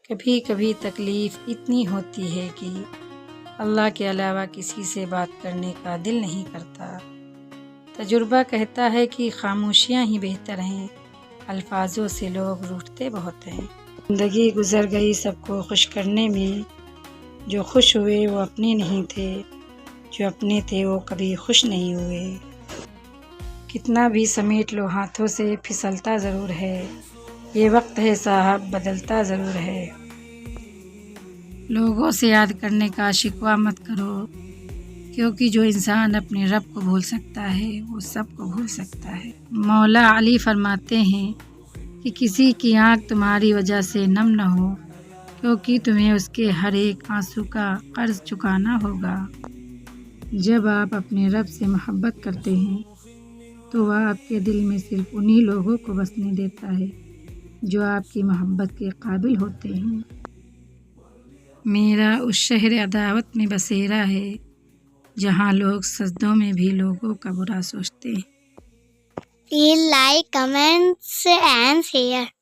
کبھی کبھی تکلیف اتنی ہوتی ہے کہ اللہ کے علاوہ کسی سے بات کرنے کا دل نہیں کرتا۔ تجربہ کہتا ہے کہ خاموشیاں ہی بہتر ہیں، الفاظوں سے لوگ روٹھتے بہت ہیں۔ زندگی گزر گئی سب کو خوش کرنے میں، جو خوش ہوئے وہ اپنے نہیں تھے، جو اپنے تھے وہ کبھی خوش نہیں ہوئے۔ کتنا بھی سمیٹ لو ہاتھوں سے پھسلتا ضرور ہے، یہ وقت ہے صاحب بدلتا ضرور ہے۔ لوگوں سے یاد کرنے کا شکوہ مت کرو، کیونکہ جو انسان اپنے رب کو بھول سکتا ہے وہ سب کو بھول سکتا ہے۔ مولا علی فرماتے ہیں کہ کسی کی آنکھ تمہاری وجہ سے نم نہ ہو، کیونکہ تمہیں اس کے ہر ایک آنسو کا قرض چکانا ہوگا۔ جب آپ اپنے رب سے محبت کرتے ہیں تو وہ آپ کے دل میں صرف انہی لوگوں کو بسنے دیتا ہے جو آپ کی محبت کے قابل ہوتے ہیں۔ میرا اس شہر عداوت میں بسیرا ہے جہاں لوگ سجدوں میں بھی لوگوں کا برا سوچتے ہیں۔ Please like, comment and share.